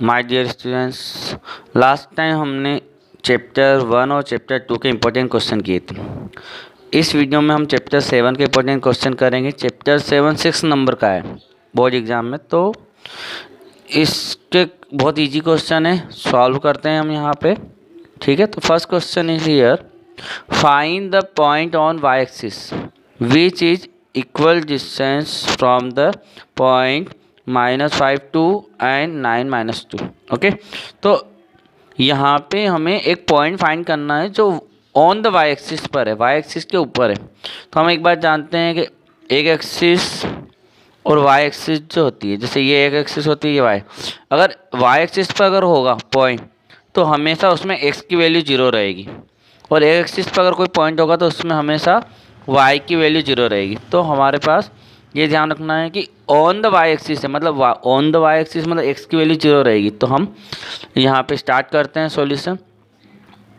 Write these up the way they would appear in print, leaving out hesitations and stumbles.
My dear students, last time हमने chapter 1 और chapter 2 के इम्पोर्टेंट क्वेश्चन किए थे। इस वीडियो में हम चैप्टर 7 के इम्पोर्टेंट क्वेश्चन करेंगे। चैप्टर 7 6 नंबर का है बोर्ड एग्जाम में, तो इसके बहुत इजी क्वेश्चन है, सॉल्व करते हैं हम यहाँ पे। ठीक है, तो first question is here, find the point on Y axis which is equal distance from the point -5 2 and 9 -2। Okay, तो यहाँ पे हमें एक पॉइंट फाइंड करना है जो ऑन द वाई एक्सिस पर है, वाई एक्सिस के ऊपर है। तो हम एक बात जानते हैं कि एक एक्सिस और वाई एक्सिस जो होती है, जैसे ये एक एक्सिस होती है, ये वाई, अगर वाई एक्सिस पर अगर होगा पॉइंट तो हमेशा उसमें एक्स की वैल्यू 0 रहेगी, और एक एक्सिस पर अगर कोई पॉइंट होगा तो उसमें हमेशा वाई की वैल्यू 0 रहेगी। तो हमारे पास ये ध्यान रखना है कि ऑन द वाई एक्सिस है, मतलब ऑन द वाई एक्सिस मतलब एक्स की वैल्यू 0 रहेगी। तो हम यहाँ पे स्टार्ट करते हैं सॉल्यूशन।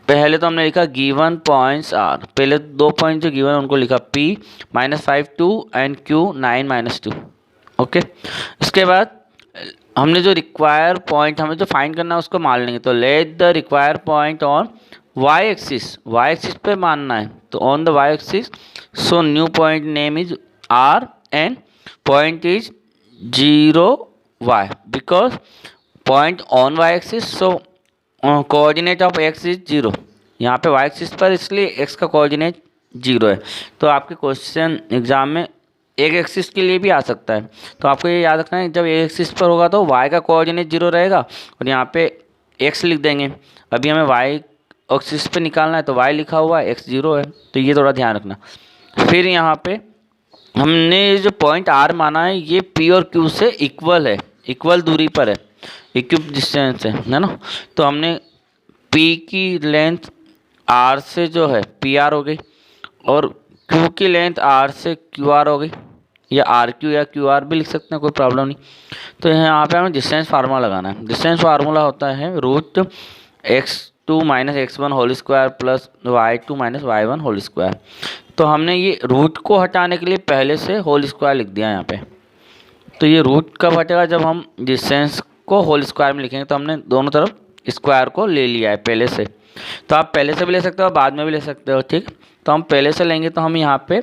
पहले तो हमने लिखा गिवन पॉइंट्स आर, पहले दो पॉइंट जो गिवन उनको लिखा P -5 2 एंड Q 9 -2। ओके, इसके बाद हमने जो रिक्वायर पॉइंट हमें जो फाइंड करना है उसको मान लेंगे। तो let the require point on Y axis, Y axis पे मानना है, तो on the Y axis, so new point name is R and point is 0 y, because point on y axis, so coordinate of x is 0। यहाँ पे y axis पर इसलिए x का coordinate 0 है। तो आपके क्वेश्चन एग्जाम में एक एक्सिस के लिए भी आ सकता है, तो आपको ये याद रखना है जब एक एक्सिस पर होगा तो y का कोऑर्डिनेट 0 रहेगा और यहाँ पे x लिख देंगे। अभी हमें y एक्सिस पे निकालना है तो y लिखा हुआ है, x 0 है, तो ये थोड़ा ध्यान रखना। फिर यहाँ पे हमने जो पॉइंट आर माना है ये पी और क्यू से इक्वल है, इक्वल दूरी पर है, इक्वल डिस्टेंस है ना। तो हमने पी की लेंथ आर से जो है पी आर हो गई, और क्यू की लेंथ आर से क्यू आर हो गई, या आर क्यू या क्यू आर भी लिख सकते हैं, कोई प्रॉब्लम नहीं। तो यहाँ पे हमें डिस्टेंस फार्मूला लगाना है। डिस्टेंस फार्मूला होता है √x2 - x1 whole square plus y2 - y1 whole square. तो हमने ये रूट को हटाने के लिए पहले से होल स्क्वायर लिख दिया यहाँ पे। तो ये रूट कब हटेगा, जब हम डिस्टेंस को होल स्क्वायर में लिखेंगे। तो हमने दोनों तरफ स्क्वायर को ले लिया है पहले से, तो आप पहले से भी ले सकते हो, बाद में भी ले सकते हो। ठीक, तो हम पहले से लेंगे तो हम यहाँ पे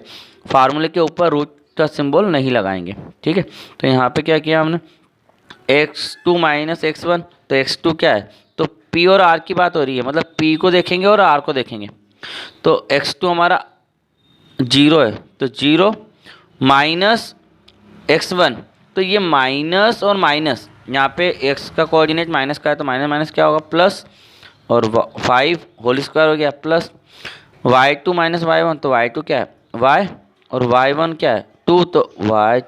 फार्मूले के ऊपर रूट का सिंबल नहीं लगाएंगे। ठीक है, तो यहाँ पे क्या किया हमने, x2 - x1, तो x2 क्या है, तो p और r की बात हो रही है, मतलब p को देखेंगे और r को देखेंगे। तो x2 हमारा 0 है, तो 0 माइनस x1, तो ये माइनस और माइनस, यहाँ पे x का कोऑर्डिनेट माइनस का है तो माइनस माइनस क्या होगा प्लस, और 5 होल स्क्वायर हो गया प्लस y2 - y1, तो y2 क्या है y, और y1 क्या है 2, तो y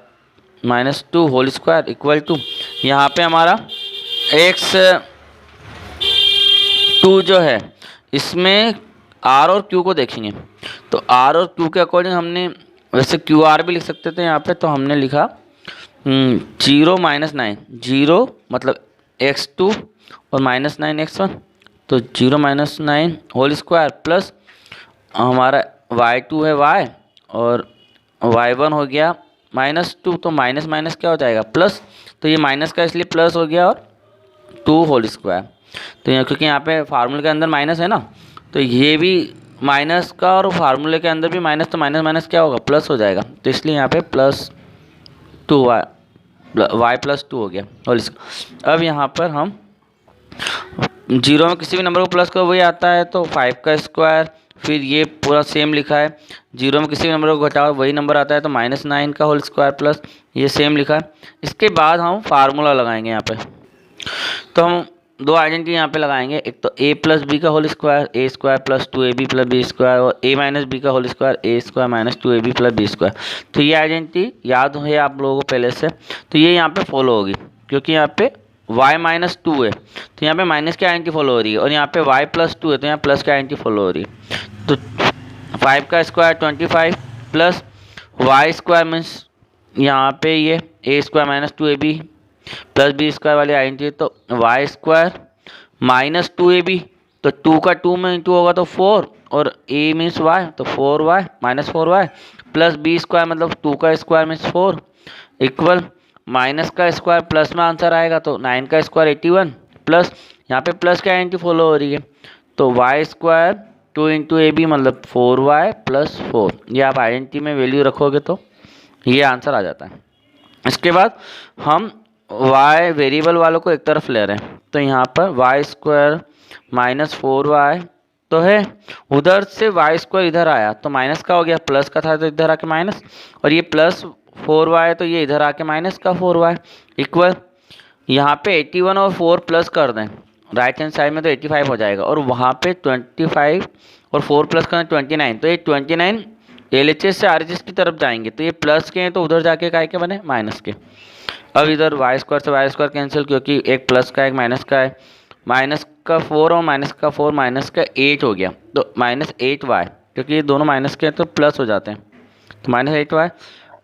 -2 whole square equal to, यहाँ पे हमारा x2 जो है इसमें R और Q को देखेंगे। तो R और Q के अकॉर्डिंग हमने वैसे QR भी लिख सकते थे यहाँ पे, तो हमने लिखा 0 - 9, 0 मतलब x2 और -9 x1, तो 0 - 9 होल स्क्वायर प्लस हमारा y2 है y, और y1 हो गया -2, तो माइनस माइनस क्या हो जाएगा प्लस, तो ये माइनस का इसलिए प्लस हो गया, और 2 होल स्क्वायर। तो यहाँ क्योंकि यहाँ पे फार्मूले के अंदर माइनस है ना, तो ये भी माइनस का, और फार्मूले के अंदर भी माइनस, तो माइनस माइनस क्या होगा प्लस हो जाएगा, तो इसलिए यहाँ पे +2 y +2 हो गया होल स्क्वायर। अब यहाँ पर हम 0 में किसी भी नंबर को प्लस करो वही आता है, तो 5 का स्क्वायर, फिर ये पूरा सेम लिखा है, 0 में किसी भी नंबर को घटाओ वही नंबर आता है, तो -9 का होल स्क्वायर प्लस ये सेम लिखा है। इसके बाद हम फार्मूला लगाएंगे यहाँ पे, तो हम दो आइडेंटिटी यहाँ पे लगाएंगे, एक तो a + b का whole square a² + 2ab + b², और a - b का whole square a² - 2ab + b²। तो ये आइडेंटिटी याद है आप लोगों को पहले से, तो ये यहाँ पे फॉलो होगी, क्योंकि यहाँ पे y -2 है, तो यहाँ पे माइनस की आइडेंटिटी फॉलो हो रही है, और यहाँ पे y +2 है तो यहाँ प्लस की आइडेंटिटी फॉलो हो रही है। तो 5 का स्क्वायर 25 प्लस y² मीन्स यहाँ पे ये a² - 2ab + b² वाली आइडेंटिटी, तो y² - 2ab, तो 2 का 2 में इंटू होगा तो 4, और a मीन्स y, तो 4y -4y प्लस b² मतलब 2 का स्क्वायर मीन्स 4 इक्वल माइनस का स्क्वायर प्लस में आंसर आएगा, तो 9 का स्क्वायर 81 प्लस यहाँ पे प्लस की आइडेंटिटी फॉलो हो रही है, तो Y square 2 into A B मतलब 4y प्लस 4। ये आप आइडेंटिटी में वैल्यू रखोगे तो ये आंसर आ जाता है। इसके बाद हम y वेरिएबल वालों को एक तरफ ले रहे हैं, तो यहाँ पर वाई स्क्वायर माइनस 4y तो है, उधर से वाई स्क्वायर इधर आया तो माइनस का हो गया, प्लस का था तो इधर आके माइनस, और ये प्लस 4y तो ये इधर आके माइनस का 4y इक्वल यहाँ पे 81 और 4 प्लस कर दें राइट हैंड साइड में तो 85 हो जाएगा, और वहाँ पे 25 और 4 प्लस करें 29, तो ये 29 LHS से RHS की तरफ जाएंगे, तो ये प्लस के हैं तो उधर जाके काय के बने माइनस के। अब इधर वाई स्क्वायर से वाई स्क्वायर कैंसिल, क्योंकि एक प्लस का एक माइनस का है, माइनस का 4 और माइनस का 4 माइनस का 8 हो गया, तो माइनस 8y, क्योंकि ये दोनों माइनस के हैं तो प्लस हो जाते हैं, तो माइनस 8y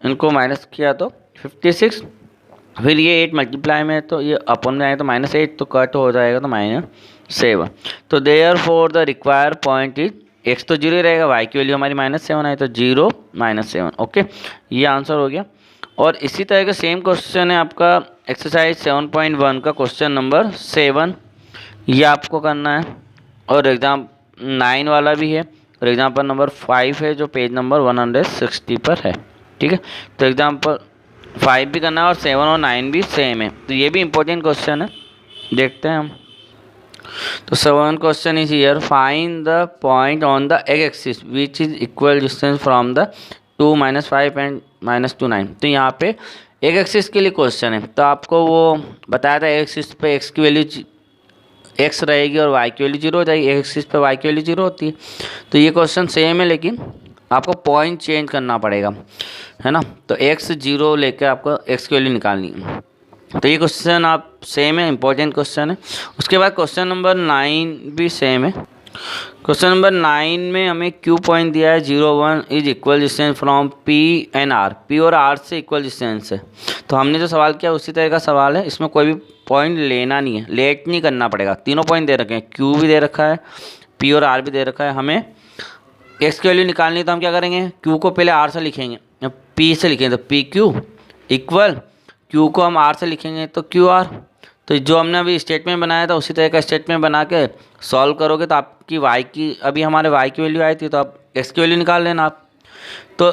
इनको माइनस किया तो 56, फिर ये 8 मल्टीप्लाई में है तो ये अपन में आए तो माइनस 8 तो कट हो जाएगा तो -7। तो therefore the require point is x तो 0 ही रहेगा, y की वैल्यू हमारी -7 है तो 0 -7। ओके, ये आंसर हो गया। और इसी तरह का सेम क्वेश्चन है आपका एक्सरसाइज 7.1 का क्वेश्चन नंबर 7, ये आपको करना है, और एग्ज़ाम 9 वाला भी है, और एग्जाम्पल नंबर 5 है जो पेज नंबर 160 पर है। ठीक है, तो एग्जाम्पल 5 भी करना है और 7 और 9 भी सेम है, तो ये भी इंपॉर्टेंट क्वेश्चन है, देखते हैं हम। तो 7 question is here, find the point on the x axis which is equal distance from the 2 -5 and -2 9। तो यहाँ पे एक एक्सिस के लिए क्वेश्चन है, तो आपको वो बताया था एक्सिस पे एक्स की वैल्यू x रहेगी और y की वैल्यू 0 हो जाएगी, एक एक्सिस पे y की वैल्यू 0 होती है। तो ये क्वेश्चन सेम है, लेकिन आपको पॉइंट चेंज करना पड़ेगा, है ना। तो x 0 लेकर आपको x की वैल्यू निकालनी है, तो ये क्वेश्चन आप सेम है, इंपॉर्टेंट क्वेश्चन है। उसके बाद क्वेश्चन नंबर 9 भी सेम है। क्वेश्चन नंबर 9 में हमें Q पॉइंट दिया है, 0 1 is equal distance from P and R, P और R से इक्वल डिस्टेंस है। तो हमने जो सवाल किया उसी तरह का सवाल है, इसमें कोई भी पॉइंट लेना नहीं है, लेट नहीं करना पड़ेगा। तीनों पॉइंट दे रखे हैं, Q भी दे रखा है, P और R भी दे रखा है। हमें x की वैल्यू निकालनी है, तो हम क्या करेंगे, Q को पहले R से लिखेंगे, P से लिखेंगे तो PQ इक्वल Q को हम R से लिखेंगे तो QR। तो जो हमने अभी स्टेटमेंट बनाया था उसी तरह का स्टेटमेंट बना के सॉल्व करोगे तो आपकी y की, अभी हमारे y की वैल्यू आई थी तो आप x की वैल्यू निकाल लेना आप। तो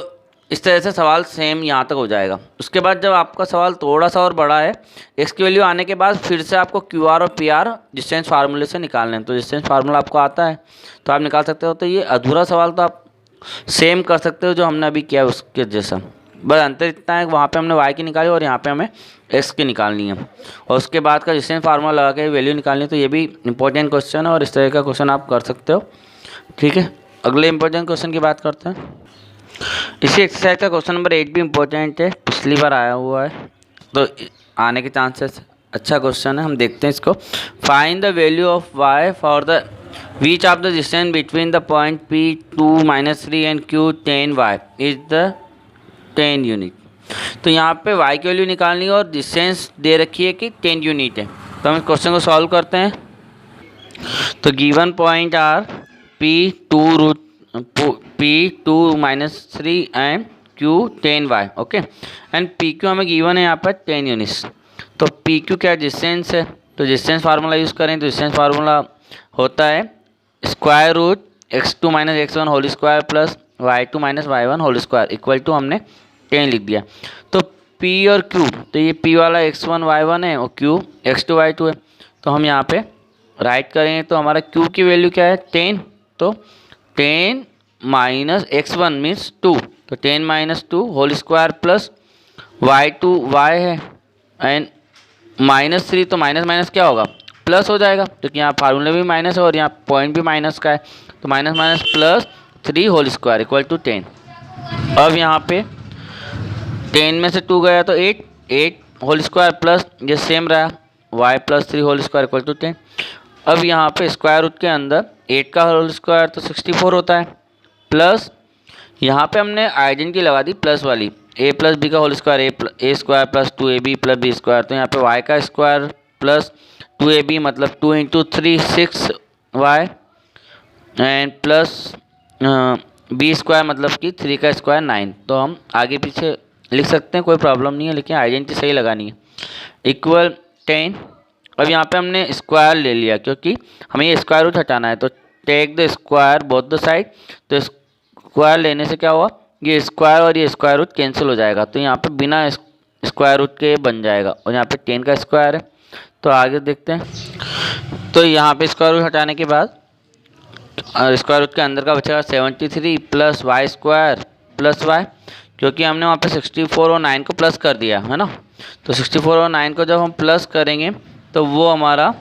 इस तरह से सवाल सेम यहाँ तक हो जाएगा। उसके बाद जब आपका सवाल थोड़ा सा और बड़ा है, x की वैल्यू आने के बाद फिर से आपको QR और PR डिस्टेंस फार्मूले से निकालने हैं। तो डिस्टेंस फार्मूला आपको आता है तो आप निकाल सकते हो। तो ये अधूरा सवाल तो आप सेम कर सकते हो जो हमने अभी किया उसके जैसा, बस अंतर इतना है वहाँ पे हमने y की निकाली और यहाँ पे हमें x की निकालनी है, और उसके बाद का डिस्टेंस फार्मूला लगा के वैल्यू निकालनी है। तो ये भी इंपॉर्टेंट क्वेश्चन है और इस तरह का क्वेश्चन आप कर सकते हो। ठीक है, अगले इंपॉर्टेंट क्वेश्चन की बात करते हैं। इसी एक्सरसाइज का क्वेश्चन नंबर 8 भी इंपॉर्टेंट है, पिछली बार आया हुआ है तो आने के चांसेस, अच्छा क्वेश्चन है, हम देखते हैं इसको। Find the value of y for the which of the distance between the point P 2 -3 and Q 10y is the 10 unit. तो यहाँ पे y की वैल्यू निकालनी है और डिस्टेंस दे रखी है कि 10 यूनिट है। तो हम इस क्वेश्चन को सॉल्व करते हैं। तो given point are P2 -3 and Q 10y, okay, and PQ हमें गिवन है यहाँ पर 10 यूनिट्स। तो PQ क्या डिस्टेंस है, तो डिस्टेंस फार्मूला यूज़ करें तो डिस्टेंस फार्मूला होता है square root x2 - x1 whole square plus y2 - y1 whole square equal to हमने 10 लिख दिया। तो P और Q, तो ये P वाला x1 y1 है और Q x2 y2 है। तो हम यहाँ पे राइट करेंगे तो हमारा Q की वैल्यू क्या है 10, तो 10 - x1 मीन्स 2, तो 10 - 2 whole square plus y2 y है एंड -3, तो माइनस माइनस क्या होगा प्लस हो जाएगा, क्योंकि यहाँ फार्मूला भी माइनस है और यहाँ पॉइंट भी माइनस का है। तो minus minus plus 3 whole square equal to 10। अब यहाँ पे 10 में से 2 गया तो 8 होल स्क्वायर प्लस ये सेम रहा y + 3 whole square equal to 10। अब यहाँ पे स्क्वायर रूट के अंदर 8 का होल स्क्वायर तो 64 होता है, प्लस यहाँ पे हमने आइडेंटिटी लगा दी प्लस वाली, a + b का whole square a square plus 2ab + b square. तो यहाँ पे y का स्क्वायर प्लस 2ab मतलब 2 × 3 6y and plus b square मतलब कि 3 का स्क्वायर 9। तो हम आगे पीछे लिख सकते हैं, कोई प्रॉब्लम नहीं है, लेकिन आइडेंटिटी सही लगानी है। इक्वल 10। अब यहाँ पे हमने स्क्वायर ले लिया क्योंकि हमें ये स्क्वायर रूट हटाना है, तो take the square both the side. तो स्क्वायर लेने से क्या हुआ, ये स्क्वायर और ये स्क्वायर रूट कैंसिल हो जाएगा, तो यहाँ पे बिना स्क्वायर रूट के बन जाएगा। और यहाँ पे 10 का स्क्वायर है। तो आगे देखते हैं। तो यहाँ पे स्क्वायर रूट हटाने के बाद स्क्वायर रूट के अंदर का बचेगा 73 plus Y square plus Y, क्योंकि हमने वहाँ पे 64 और 9 को प्लस कर दिया है ना। तो 64 और 9 को जब हम प्लस करेंगे तो वो हमारा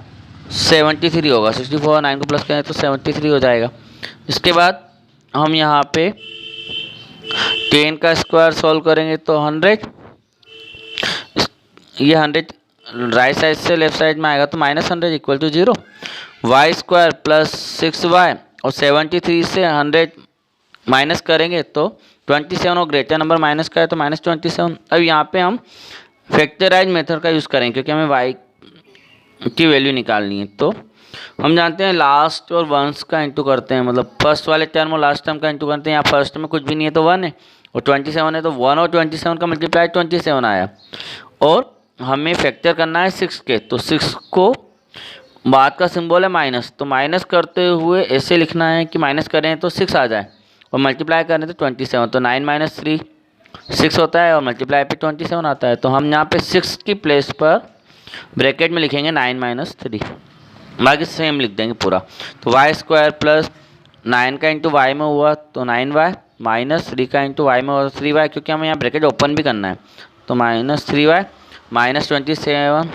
73 होगा। 64 और 9 को प्लस करें तो 73 हो जाएगा। इसके बाद हम यहाँ पे 10 का स्क्वायर सॉल्व करेंगे तो 100, ये 100 राइट साइड से लेफ्ट साइड में आएगा तो -100 equal to 0। Y square plus 6y और 73 से 100 माइनस करेंगे तो 27 और ग्रेटर नंबर माइनस का है तो -27। अब यहाँ पे हम फैक्टराइज मेथड का यूज़ करेंगे क्योंकि हमें y की वैल्यू निकालनी है। तो हम जानते हैं लास्ट और वंस का इंटू करते हैं, मतलब फर्स्ट वाले टर्म और लास्ट टर्म का इंटू करते हैं। यहाँ फर्स्ट में कुछ भी नहीं है तो 1 है और 27 है, तो 1 और 27 का मल्टीप्लाई 27 आया। और हमें फैक्टर करना है 6 के, तो 6 को बाद का सिंबल है माइनस, तो माइनस करते हुए ऐसे लिखना है कि माइनस करें तो 6 आ जाए और मल्टीप्लाई करें तो 27, तो 9 - 3 6 होता है और मल्टीप्लाई पे 27 आता है। तो हम यहाँ पे 6 की प्लेस पर ब्रैकेट में लिखेंगे 9 - 3, बाकी सेम लिख देंगे पूरा। तो वाई स्क्वायर प्लस 9 का इंटू वाई में हुआ तो 9y माइनस 3 का इंटू वाई में हुआ 3y, क्योंकि हमें यहाँ ब्रैकेट ओपन भी करना है, तो -3y minus 27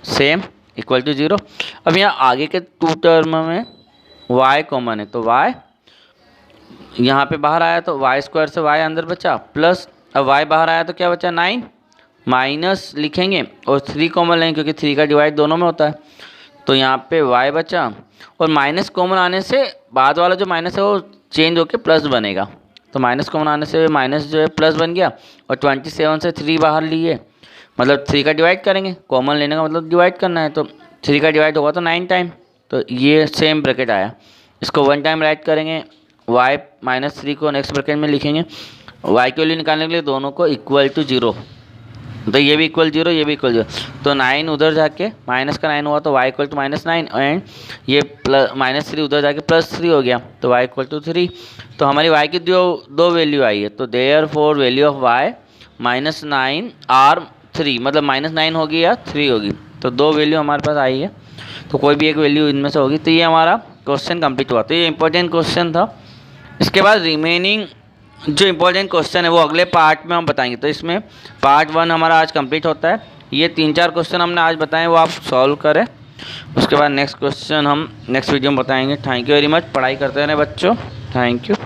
same equal to 0। अब यहाँ आगे के 2 टर्म में y कॉमन है, तो y यहाँ पे बाहर आया तो वाई स्क्वायर से y अंदर बचा, प्लस अब y बाहर आया तो क्या बचा 9, माइनस लिखेंगे और 3 कॉमन लेंगे क्योंकि 3 का डिवाइड दोनों में होता है, तो यहाँ पे y बचा और माइनस कॉमन आने से बाद वाला जो माइनस है वो चेंज होके प्लस बनेगा। तो माइनस कॉमन आने से माइनस जो है प्लस बन गया और 27 से 3 बाहर लिए, मतलब 3 का डिवाइड करेंगे, कॉमन लेने का मतलब डिवाइड करना है, तो 3 का डिवाइड होगा तो 9 टाइम, तो ये सेम ब्रैकेट आया। इसको 1 टाइम राइट करेंगे, y -3 को नेक्स्ट ब्रैकेट में लिखेंगे, y की वैल्यू निकालने के लिए दोनों को इक्वल टू 0, तो ये भी इक्वल 0 ये भी इक्वल 0, तो 9 उधर जाके माइनस का 9 हुआ तो y इक्वल टू -9 एंड ये -3 उधर जाके +3 हो गया तो y इक्वल टू 3। तो हमारी y की दो वैल्यू आई है, तो therefore value of y -9 are 3, मतलब -9 होगी या 3 होगी, तो 2 वैल्यू हमारे पास आई है, तो कोई भी एक वैल्यू इनमें से होगी। तो ये हमारा क्वेश्चन कंप्लीट हुआ। तो ये इंपॉर्टेंट क्वेश्चन था। इसके बाद रिमेनिंग जो इम्पोर्टेंट क्वेश्चन है वो अगले पार्ट में हम बताएंगे। तो इसमें पार्ट 1 हमारा आज कंप्लीट होता है। ये 3-4 क्वेश्चन हमने आज बताए वो आप सॉल्व करें, उसके बाद नेक्स्ट क्वेश्चन हम नेक्स्ट वीडियो में बताएंगे। Thank you very much. पढ़ाई करते रहें बच्चों। Thank you.